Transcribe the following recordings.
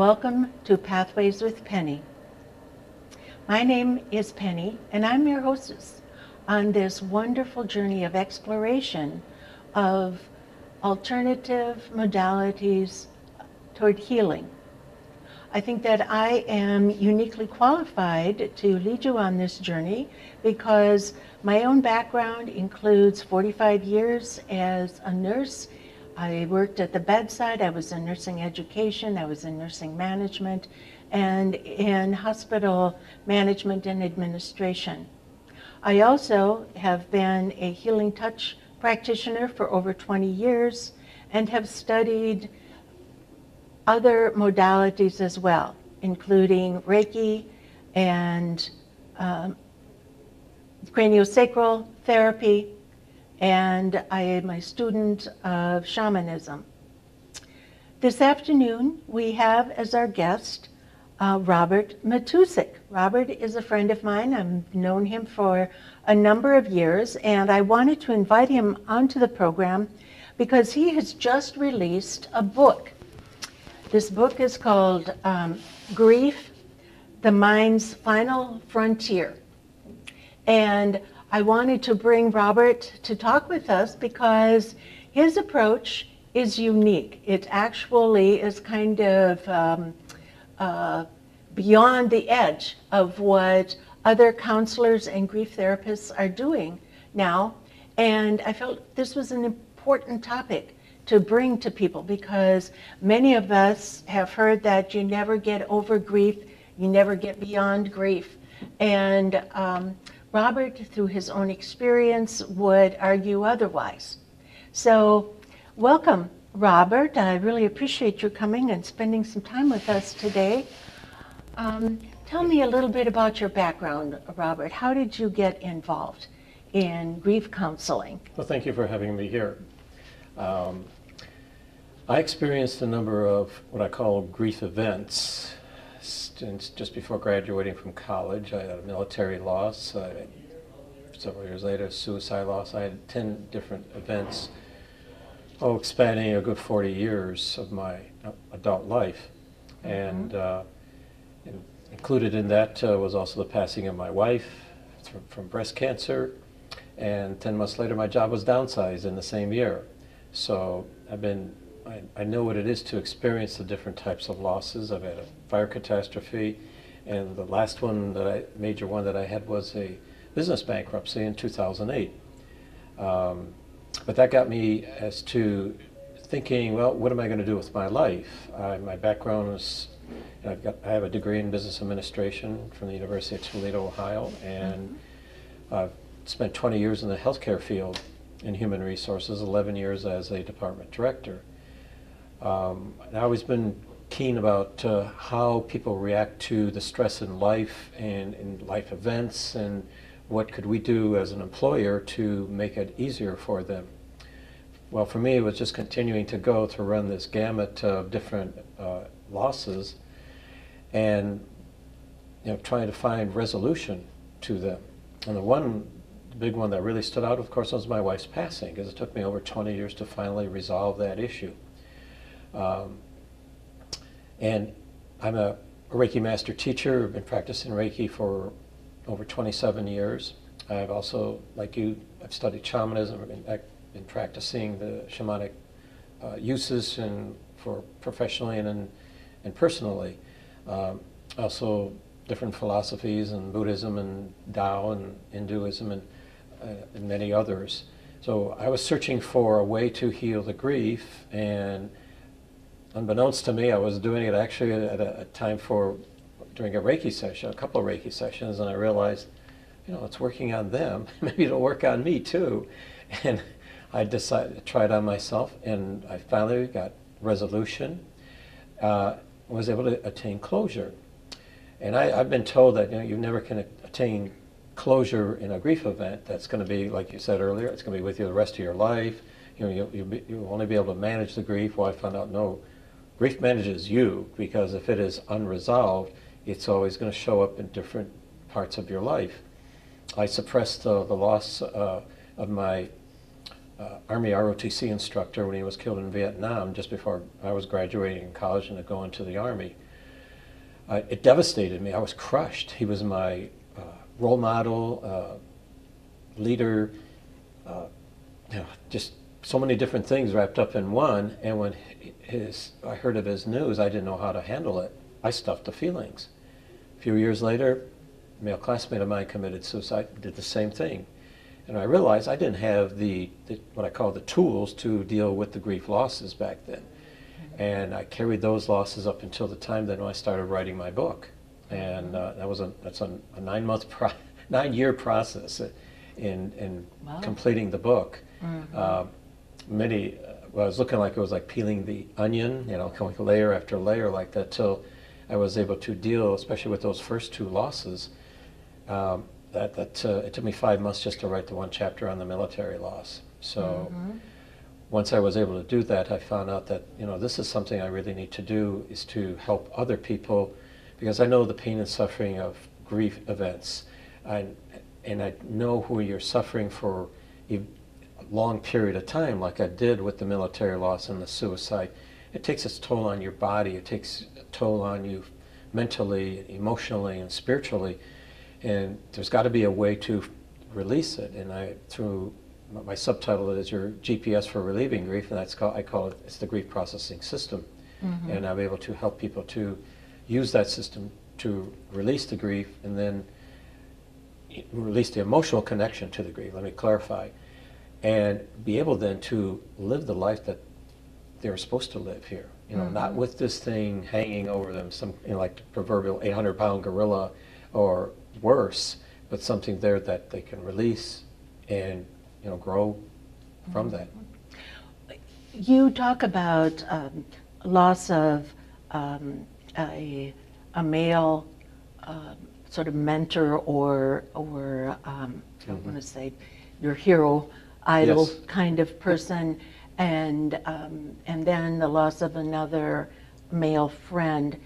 welcome to Pathways with Penny. My name is Penny, and I'm your hostess on this wonderful journey of exploration of alternative modalities toward healing. I think that I am uniquely qualified to lead you on this journey because my own background includes 45 years as a nurse. I worked at the bedside, I was in nursing education, I was in nursing management, and in hospital management and administration. I also have been a healing touch practitioner for over 20 years and have studied other modalities as well, including Reiki and craniosacral therapy, and I am a student of shamanism. This afternoon, we have as our guest Robert Matuszak. Robert is a friend of mine. I've known him for a number of years, and I wanted to invite him onto the program because he has just released a book. This book is called Grief, the Mind's Final Frontier. And I wanted to bring Robert to talk with us because his approach is unique. It actually is kind of beyond the edge of what other counselors and grief therapists are doing now. And I felt this was an important topic to bring to people because many of us have heard that you never get over grief, you never get beyond grief. And Robert, through his own experience, would argue otherwise. So welcome, Robert. I really appreciate you coming and spending some time with us today. Tell me a little bit about your background, Robert. How did you get involved in grief counseling? Well, thank you for having me here. I experienced a number of what I call grief events since just before graduating from college. I had a military loss. Several years later, a suicide loss. I had 10 different events, spanning a good 40 years of my adult life. And included in that was also the passing of my wife from breast cancer. And 10 months later, my job was downsized in the same year. So I know what it is to experience the different types of losses. I've had a fire catastrophe, and the last one major one that I had was a business bankruptcy in 2008. But that got me as to thinking, well, what am I going to do with my life? My background is, I have a degree in business administration from the University of Toledo, Ohio, and I've spent 20 years in the healthcare field in human resources, 11 years as a department director. I've always been keen about how people react to the stress in life and in life events, and what could we do as an employer to make it easier for them. Well, for me, it was just continuing to run this gamut of different losses and trying to find resolution to them. And the big one that really stood out, of course, was my wife's passing, because it took me over 20 years to finally resolve that issue. And I'm a Reiki master teacher. I've been practicing Reiki for over 27 years. I've also, like you, I've studied shamanism. I've been practicing the shamanic uses for professionally and personally. Also different philosophies and Buddhism and Tao and Hinduism and many others. So I was searching for a way to heal the grief, and unbeknownst to me, I was doing it actually at a time during a Reiki session, a couple of Reiki sessions, and I realized, it's working on them. Maybe it'll work on me too. And I decided to try it on myself, and I finally got resolution, was able to attain closure. And I've been told that you never can attain closure in a grief event. That's going to be, like you said earlier, it's going to be with you the rest of your life. You'll only be able to manage the grief. Well, I found out, no, grief manages you, because if it is unresolved, it's always going to show up in different parts of your life. I suppressed the loss of my Army ROTC instructor when he was killed in Vietnam just before I was graduating in college and going to the Army. it devastated me. I was crushed. He was my role model, leader, just so many different things wrapped up in one. And when I heard of his news, I didn't know how to handle it. I stuffed the feelings. A few years later, a male classmate of mine committed suicide, did the same thing. And I realized I didn't have the what I call the tools to deal with the grief losses back then. And I carried those losses up until the time that when I started writing my book. And that's a 9-year process in Wow. completing the book. Mm-hmm. Well, it was looking like it was like peeling the onion, going layer after layer like that, till I was able to deal, especially with those first 2 losses. It took me 5 months just to write the 1 chapter on the military loss. So once I was able to do that, I found out that this is something I really need to do, is to help other people, because I know the pain and suffering of grief events, and I know who you're suffering for a long period of time, like I did with the military loss and the suicide. It takes its toll on your body. It takes a toll on you mentally, emotionally, and spiritually. And there's got to be a way to release it. And through my subtitle is your GPS for relieving grief, and I call it, it's the grief processing system. Mm-hmm. And I'm able to help people to use that system to release the grief, and then release the emotional connection to the grief. Let me clarify. And be able then to live the life that they're supposed to live here. Not with this thing hanging over them, like the proverbial 800-pound gorilla or worse, but something there that they can release and grow from that. You talk about loss of a male sort of mentor or I want to say your hero, idol kind of person, and then the loss of another male friend.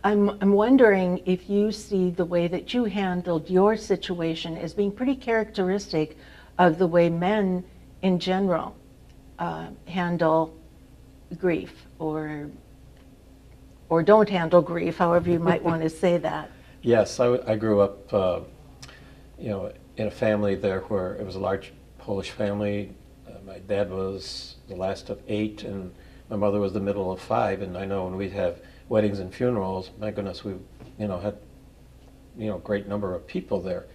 I'm wondering if you see the way that you handled your situation as being pretty characteristic of the way men in general handle grief, or don't handle grief, however you might want to say that. Yes, I grew up, in a family there where it was a large Polish family. My dad was the last of 8, and my mother was the middle of 5. And I know when we'd have weddings and funerals, my goodness, we had a great number of people there.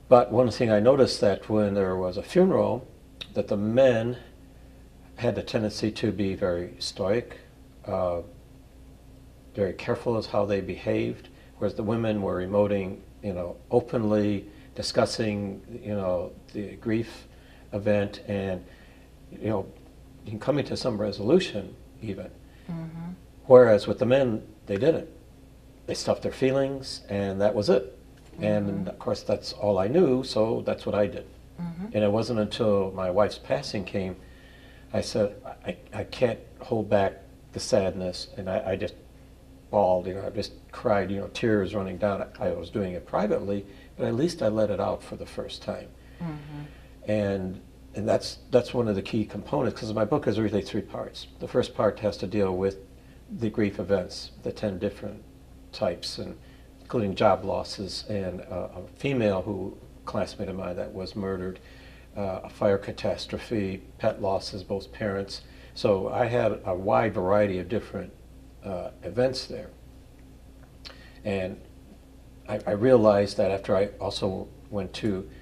But one thing I noticed, that when there was a funeral, that the men had the tendency to be very stoic, very careful as how they behaved, whereas the women were emoting, openly discussing, the grief event, and coming to some resolution even. Mm-hmm. Whereas with the men, they didn't. They stuffed their feelings, and that was it. Mm-hmm. And of course, that's all I knew, so that's what I did. Mm-hmm. And it wasn't until my wife's passing came, I said, I can't hold back the sadness, and I just bawled, I just cried, tears running down. I was doing it privately, but at least I let it out for the first time. Mm-hmm. And that's one of the key components, because my book is really 3 parts. The first part has to deal with the grief events, the 10 different types, and including job losses, and a female classmate of mine that was murdered, a fire catastrophe, pet losses, both parents. So I had a wide variety of different events there. And I realized that after I also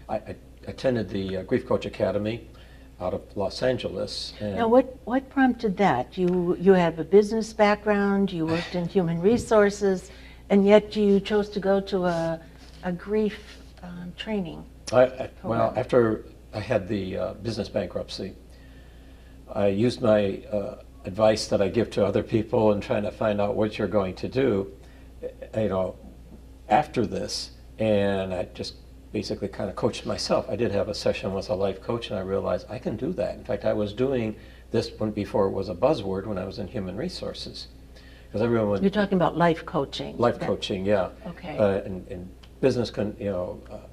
I attended the Grief Coach Academy out of Los Angeles. And now, what prompted that? You have a business background, you worked in human resources, and yet you chose to go to a grief training. Well, after I had the business bankruptcy, I used my advice that I give to other people and trying to find out what you're going to do, after this, and I just basically kind of coached myself. I did have a session with a life coach, and I realized I can do that. In fact, I was doing this before it was a buzzword when I was in human resources. Because everyone You're talking about life coaching. Life coaching, yeah. Okay. And business,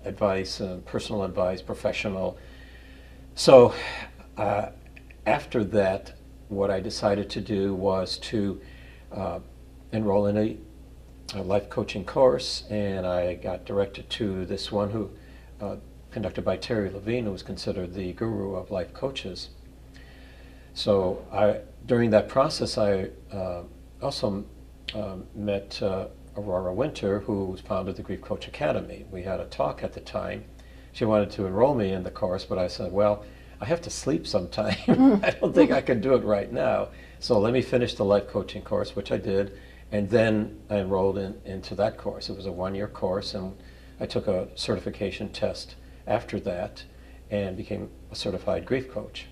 advice, and personal advice, professional. So after that, what I decided to do was to enroll in a life coaching course, and I got directed to this one who conducted by Terry Levine, who was considered the guru of life coaches. So during that process, I also met Aurora Winter, who founded the Grief Coach Academy. We had a talk at the time. She wanted to enroll me in the course, but I said, well, I have to sleep sometime. I don't think I can do it right now. So let me finish the life coaching course, which I did, and then I enrolled into that course. It was a 1-year course, and I took a certification test after that and became a certified grief coach.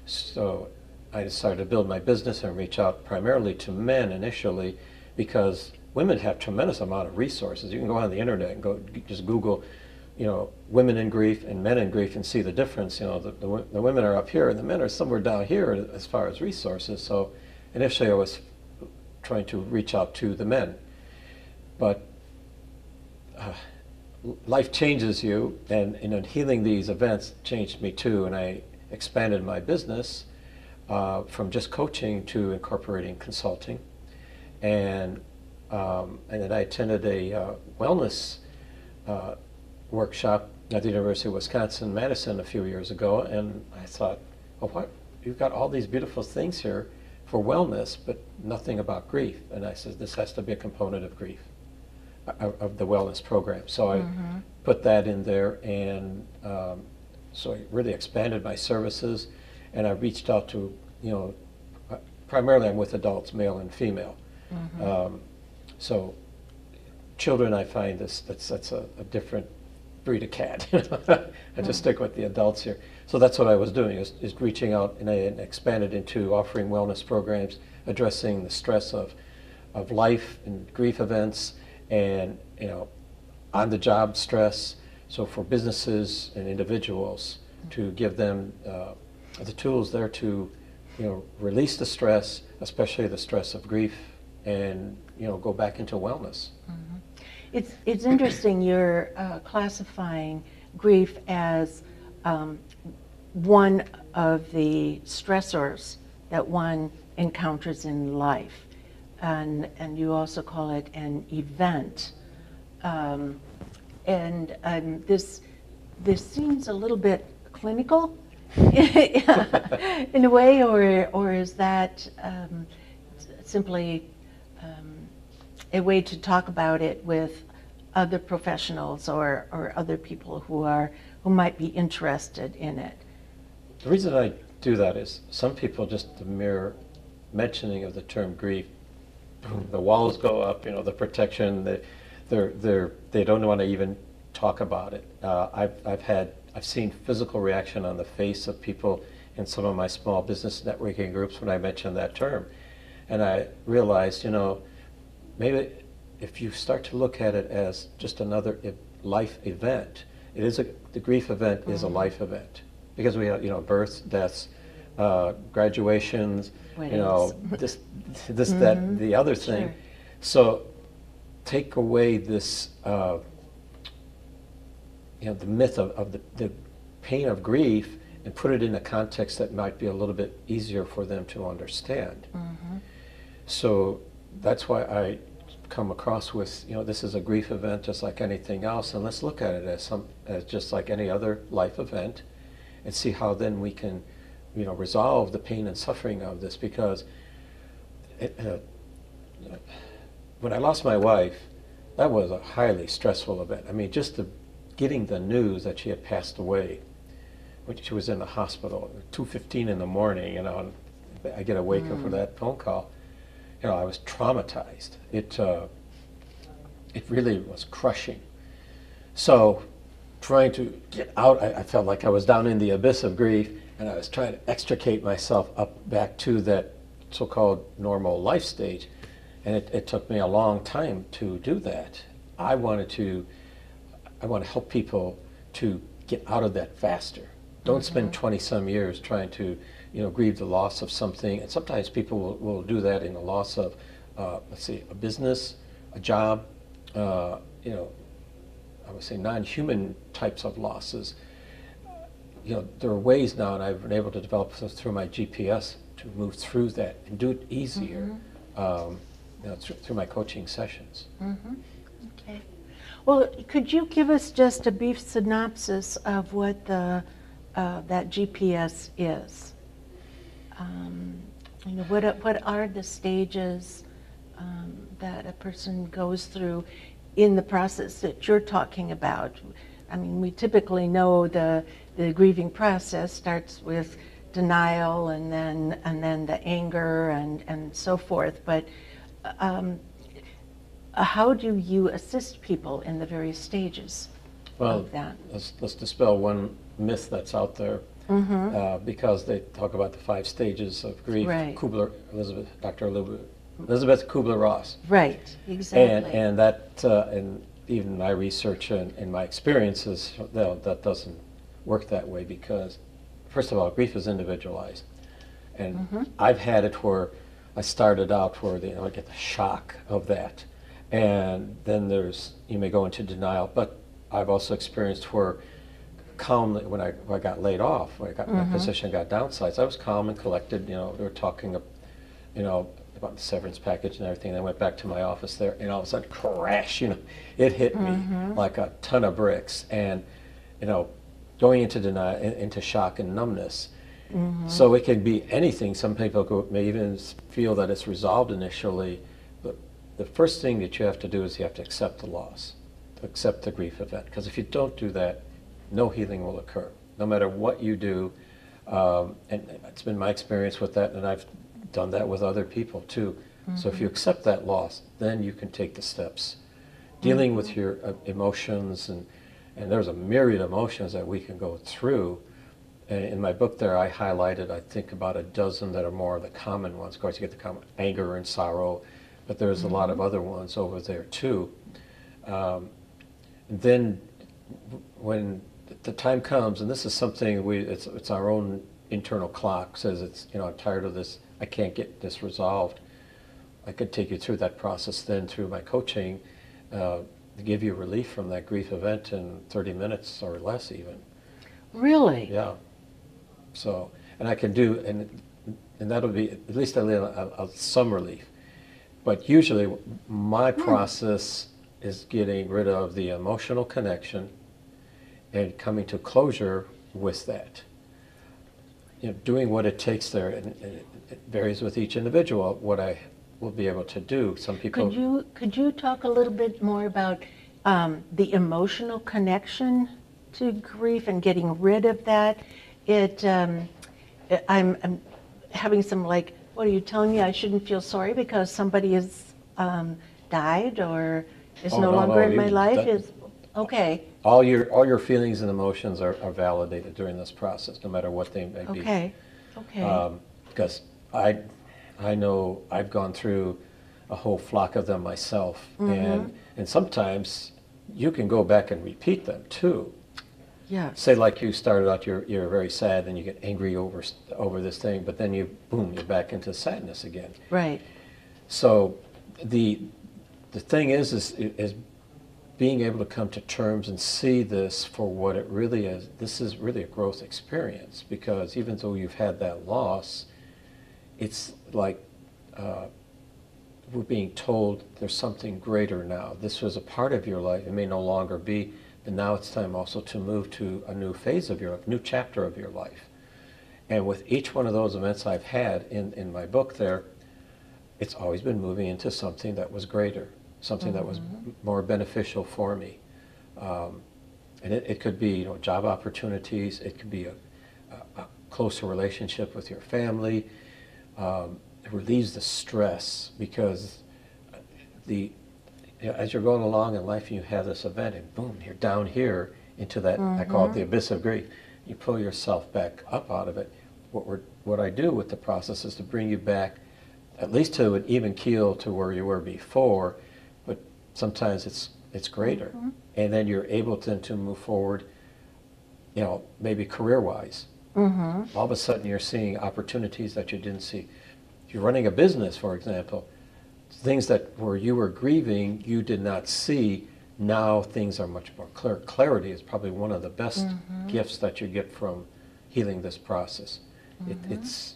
So I decided to build my business and reach out primarily to men initially, because women have tremendous amount of resources. You can go on the internet and just Google, women in grief and men in grief, and see the difference. The women are up here and the men are somewhere down here as far as resources. So initially I was trying to reach out to the men, but life changes you, and healing these events changed me too, and I expanded my business from just coaching to incorporating consulting, and then I attended a wellness workshop at the University of Wisconsin-Madison a few years ago, and I thought, well, you've got all these beautiful things here for wellness, but nothing about grief. And I said, this has to be a component of grief, of the wellness program. So I put that in there, and so I really expanded my services, and I reached out to, primarily I'm with adults, male and female. So children, I find that's a different breed of cat. I just stick with the adults here. So that's what I was doing, is reaching out, and I expanded into offering wellness programs, addressing the stress of life and grief events, and on the job stress. So for businesses and individuals, to give them the tools there to release the stress, especially the stress of grief, and go back into wellness. It's interesting, you're classifying grief as one of the stressors that one encounters in life, and you also call it an event. This seems a little bit clinical in a way, or is that simply a way to talk about it with other professionals or other people who might be interested in it? The reason I do that is some people, just the mere mentioning of the term grief, the walls go up, the protection, they don't want to even talk about it. I've seen physical reaction on the face of people in some of my small business networking groups when I mentioned that term. And I realized, maybe if you start to look at it as just another life event, the grief event is a life event, because we have, births, deaths, graduations, this, that, the other thing. Sure. So take away this, the myth of the pain of grief, and put it in a context that might be a little bit easier for them to understand. So that's why I come across with, this is a grief event just like anything else, and let's look at it as just like any other life event, and see how then we can, resolve the pain and suffering of this. Because when I lost my wife, that was a highly stressful event. I mean, just getting the news that she had passed away, when she was in the hospital, 2:15 in the morning, I get awakened for that phone call. I was traumatized. It really was crushing. So trying to get out, I felt like I was down in the abyss of grief, and I was trying to extricate myself up back to that so-called normal life stage. And it took me a long time to do that. I want to help people to get out of that faster. Don't spend 20-some years trying to grieve the loss of something. And sometimes people will do that in the loss of, let's say, a business, a job, I would say non-human types of losses. There are ways now, and I've been able to develop through my GPS to move through that and do it easier. through my coaching sessions. Okay. Well, could you give us just a brief synopsis of what the that GPS is? What are the stages that a person goes through in the process that you're talking about? I mean, we typically know the grieving process starts with denial and then the anger and so forth. But how do you assist people in the various stages of that? Let's dispel one myth that's out there, because they talk about the 5 stages of grief. Right. Dr. Elizabeth Kubler-Ross. Right, exactly. And that, and even my research and my experiences, that doesn't work that way, because, first of all, grief is individualized. And I've had it where I started out where I get the shock of that. And then you may go into denial, but I've also experienced where calmly, when I got laid off, when my position got downsized, I was calm and collected. We were talking, about the severance package and everything. And I went back to my office there, and all of a sudden, crash! It hit me like a ton of bricks, and going into denial, into shock and numbness. So it can be anything. Some people may even feel that it's resolved initially, but the first thing that you have to do is you have to accept the loss, to accept the grief event. Because if you don't do that, no healing will occur, no matter what you do. And it's been my experience with that, and I've done that with other people too. So if you accept that loss, then you can take the steps. Dealing with your emotions, and there's a myriad of emotions that we can go through. In my book there, I highlighted, I think, about a dozen that are more of the common ones. Of course, you get the common anger and sorrow, but there's a lot of other ones over there too. Then when the time comes, and this is something it's our own internal clock says, I'm tired of this, I can't get this resolved. I could take you through that process then through my coaching, to give you relief from that grief event in 30 minutes or less even. Really? Yeah. So, and I can do, and that'll be at least some relief. But usually my process is getting rid of the emotional connection and coming to closure with that. Doing what it takes there, and it varies with each individual, what I will be able to do. Some people... Could you talk a little bit more about the emotional connection to grief and getting rid of that? I'm having some what are you telling me? I shouldn't feel sorry because somebody has died or is no longer in my life? Okay. All your feelings and emotions are validated during this process, no matter what they may be. Okay. Okay. Because I know I've gone through a whole flock of them myself, and sometimes you can go back and repeat them too. Yeah. Say like you started out, you're very sad, and you get angry over this thing, but then you're back into sadness again. Right. So the thing is being able to come to terms and see this for what it really is. This is really a growth experience, because even though you've had that loss, it's like we're being told there's something greater now. This was a part of your life. It may no longer be, but now it's time also to move to a new phase of your life, new chapter of your life. And with each one of those events I've had in my book there, it's always been moving into something that was greater, something that was more beneficial for me. And it could be job opportunities, it could be a closer relationship with your family. It relieves the stress, because as you're going along in life and you have this event and boom, you're down here into that, I call it the abyss of grief. You pull yourself back up out of it. What I do with the process is to bring you back at least to an even keel to where you were before, but sometimes it's greater. And then you're able to move forward, maybe career-wise. All of a sudden you're seeing opportunities that you didn't see. If you're running a business, for example, things that where you were grieving, you did not see, now things are much more clear. Clarity is probably one of the best gifts that you get from healing this process. It's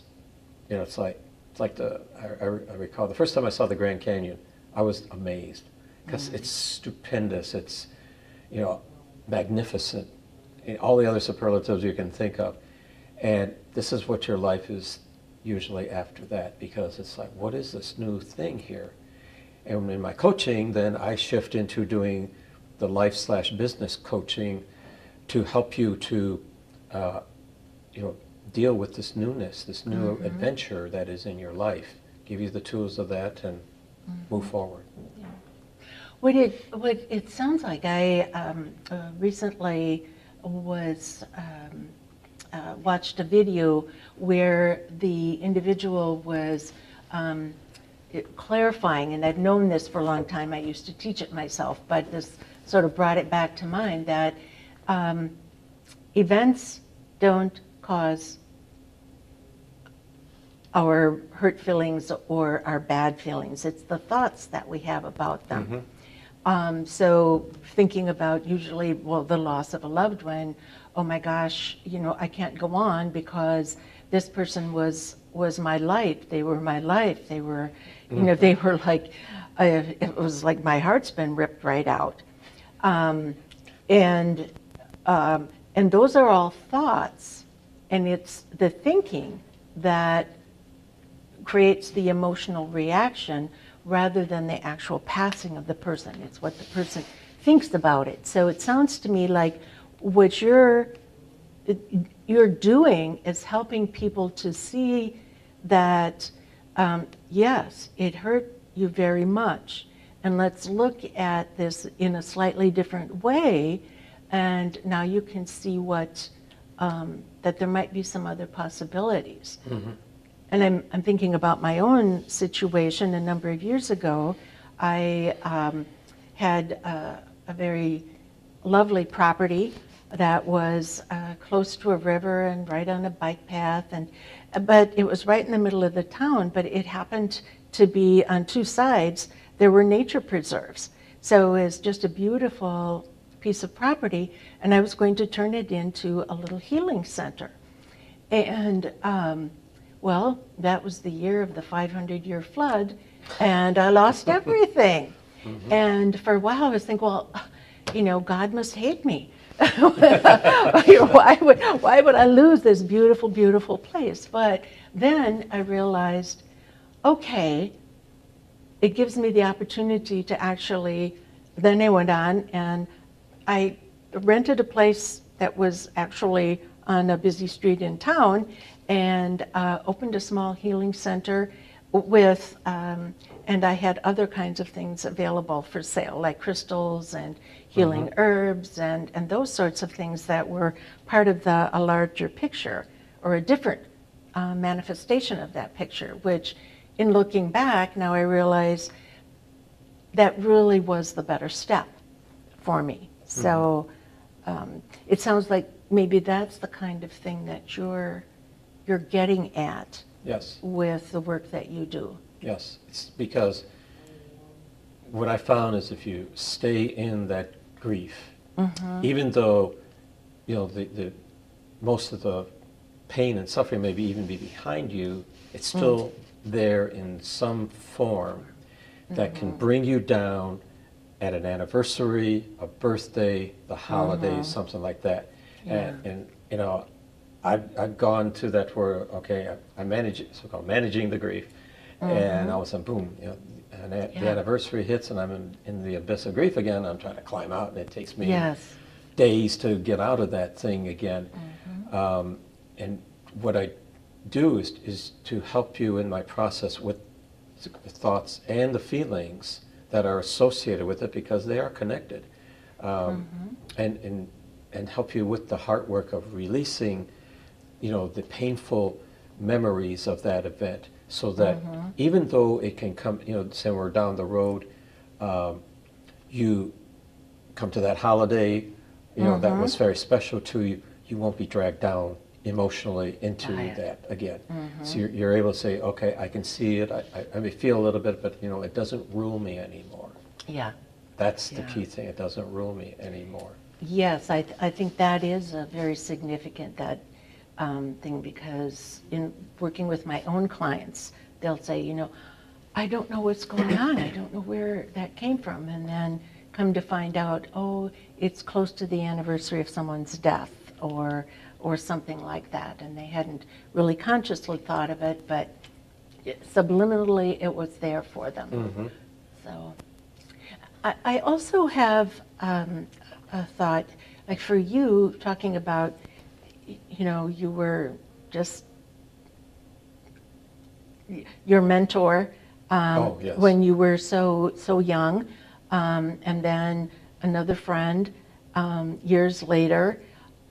like it's like I recall the first time I saw the Grand Canyon, I was amazed because it's stupendous. It's, you know, magnificent, all the other superlatives you can think of. And this is what your life is usually after that, because it's like, what is this new thing here? And in my coaching, then I shift into doing the life/business coaching to help you to, you know, deal with this newness, this new adventure that is in your life. Give you the tools of that and move forward. Yeah. What it sounds like, I recently was watched a video where the individual was clarifying, and I've known this for a long time. I used to teach it myself, but this sort of brought it back to mind that events don't cause our hurt feelings or our bad feelings. It's the thoughts that we have about them. So thinking about usually, well, the loss of a loved one, oh my gosh, you know, I can't go on because this person was my life. They were my life. They were, you know, they were like, it was like my heart's been ripped right out. And those are all thoughts, and it's the thinking that creates the emotional reaction rather than the actual passing of the person. It's what the person thinks about it. So it sounds to me like what you're doing is helping people to see that, yes, it hurt you very much, and let's look at this in a slightly different way, and now you can see what, that there might be some other possibilities. And I'm thinking about my own situation. A number of years ago, I had a very lovely property that was close to a river and right on a bike path, but it was right in the middle of the town, but it happened to be on two sides, there were nature preserves. So it was just a beautiful piece of property, and I was going to turn it into a little healing center. And well, that was the year of the 500-year flood, and I lost everything. And for a while, I was thinking, well, you know, God must hate me. Why would I lose this beautiful, beautiful place? But then I realized, okay, it gives me the opportunity to actually, then I went on and I rented a place that was actually on a busy street in town, and opened a small healing center with, and I had other kinds of things available for sale, like crystals and healing herbs and those sorts of things that were part of a larger picture, or a different manifestation of that picture, which in looking back, now I realize that really was the better step for me. So it sounds like maybe that's the kind of thing that you're getting at. Yes. With the work that you do. Yes, it's because what I found is if you stay in that grief, even though, you know, the most of the pain and suffering maybe even be behind you, it's still there in some form that can bring you down at an anniversary, a birthday, the holidays, something like that. Yeah. And you know, I've gone to that where, okay, I manage it, so-called managing the grief, and all of a sudden, boom, you know, and the anniversary hits, and I'm in the abyss of grief again. I'm trying to climb out, and it takes me days to get out of that thing again. And what I do is to help you in my process with the thoughts and the feelings that are associated with it, because they are connected, and help you with the heart work of releasing, you know, the painful memories of that event, so that even though it can come, you know, say we're down the road, you come to that holiday, you know, that was very special to you, you won't be dragged down emotionally into that again. So you're able to say, okay, I can see it, I may feel a little bit, but, you know, it doesn't rule me anymore. Yeah. That's the key thing, it doesn't rule me anymore. Yes, I think that is a very significant thing, because in working with my own clients, they'll say, you know, I don't know what's going on. I don't know where that came from. And then come to find out, oh, it's close to the anniversary of someone's death or something like that. And they hadn't really consciously thought of it, but subliminally it was there for them. Mm-hmm. So I also have a thought, like for you, talking about, you know, you were just your mentor Oh, yes. when you were so young, and then another friend years later,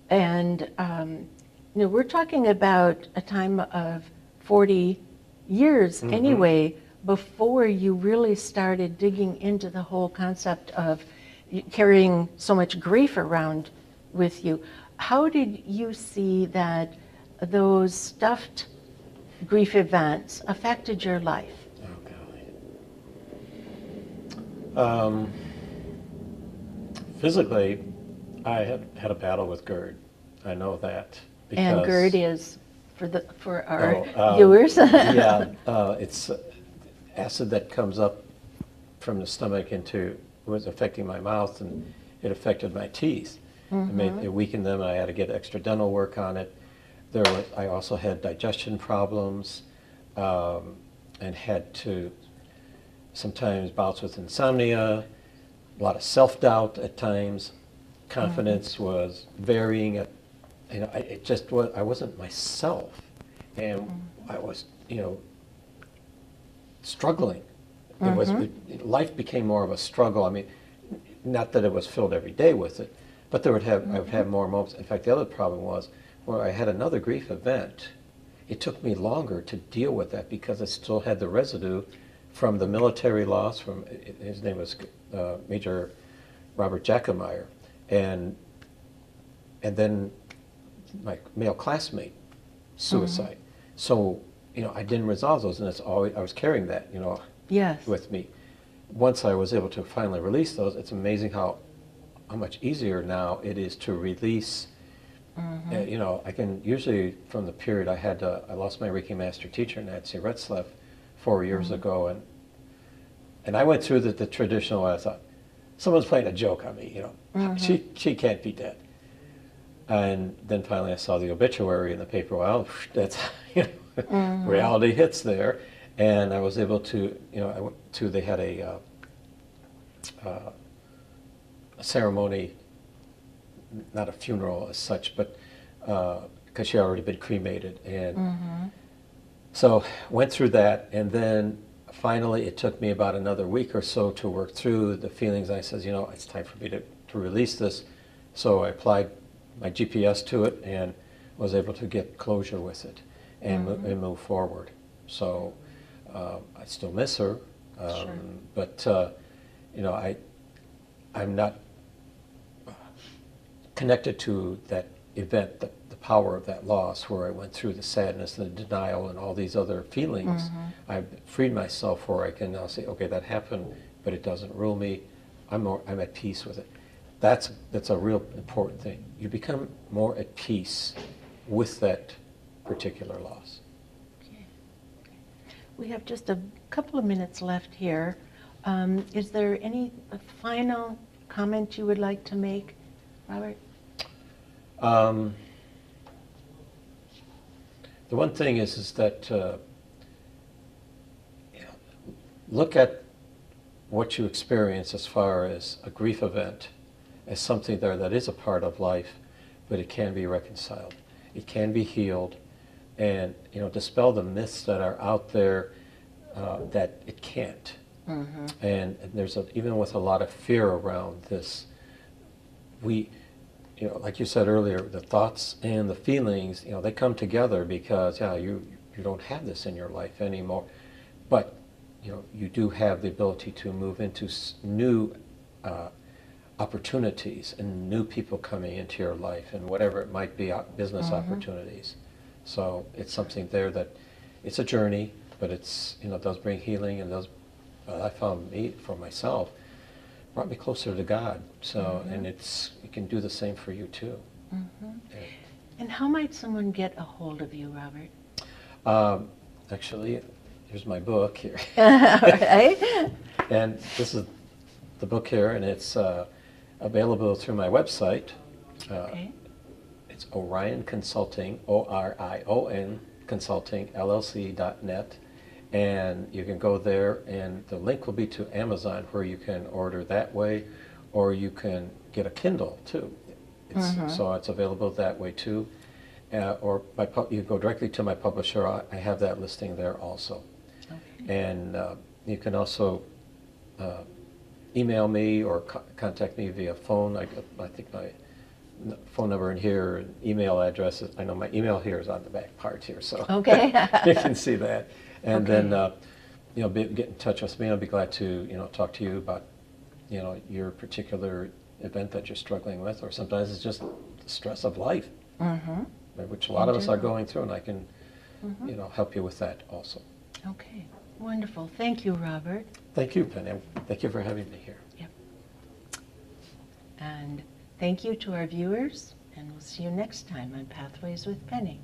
and you know, we're talking about a time of 40 years Mm-hmm. anyway before you really started digging into the whole concept of carrying so much grief around with you. How did you see that those stuffed grief events affected your life? Oh, golly. Physically, I had a battle with GERD. I know that. And GERD is, for our Oh, viewers. Yeah, it's acid that comes up from the stomach was affecting my mouth, and it affected my teeth. It weakened them. I had to get extra dental work on it. I also had digestion problems, and had to sometimes bouts with insomnia, a lot of self-doubt at times. Confidence was varying. You know, it just was. I wasn't myself, and I was, you know, struggling. Life became more of a struggle. I mean, not that it was filled every day with it, but I would have more moments. In fact, the other problem was when I had another grief event, it took me longer to deal with that because I still had the residue from the military loss. His name was Major Robert Jackemeyer, and then my male classmate suicide. So, you know, I didn't resolve those, and I was carrying that, you know, Yes. with me. Once I was able to finally release those, it's amazing how much easier now it is to release. You know, I can usually, from the period I lost my Reiki master teacher, Nancy Retzlaff, 4 years ago, and I went through the traditional. I thought, someone's playing a joke on me, you know. She can't be dead. And then finally I saw the obituary in the paper. Well, that's, you know, reality hits there. And I was able to, you know, they had a ceremony, not a funeral as such, but because she had already been cremated. And so went through that, and then finally it took me about another week or so to work through the feelings. I said, you know, it's time for me to release this. So I applied my GPS to it and was able to get closure with it and move forward. So I still miss her, Sure. but you know, I'm not connected to that event, the power of that loss, where I went through the sadness, the denial, and all these other feelings. I've freed myself where I can now say, okay, that happened, but it doesn't rule me. I'm at peace with it. That's a real important thing. You become more at peace with that particular loss. We have just a couple of minutes left here. Is there any final comment you would like to make, Robert? The one thing is that you know, look at what you experience as far as a grief event as something there that is a part of life, but it can be reconciled. It can be healed, and, you know, dispel the myths that are out there that it can't. And there's even with a lot of fear around this, you know, like you said earlier, the thoughts and the feelings, you know, they come together because, yeah, you don't have this in your life anymore, but, you know, you do have the ability to move into new opportunities and new people coming into your life, and whatever it might be, business opportunities. So it's something there that it's a journey, but it's, you know, it does bring healing, and does. I found for myself, brought me closer to God. So, and it can do the same for you too. And how might someone get a hold of you, Robert? Actually, here's my book here. Right? And this is the book here, and it's available through my website. Okay. It's Orion Consulting, Orion Consulting LLC.net. And you can go there, and the link will be to Amazon, where you can order that way, or you can get a Kindle too. So it's available that way too. Or you go directly to my publisher. I have that listing there also. Okay. And you can also email me or contact me via phone. I think my phone number in here, and email address. I know my email here is on the back part here, so Okay. you can see that. And Okay. then get in touch with me. I'll be glad to talk to you about your particular event that you're struggling with, or sometimes it's just the stress of life, which a lot of us are going through, and I can help you with that also. Okay. Wonderful. Thank you, Robert. Thank you, Penny. Thank you for having me here. Yep. And thank you to our viewers, and we'll see you next time on Pathways with Penny.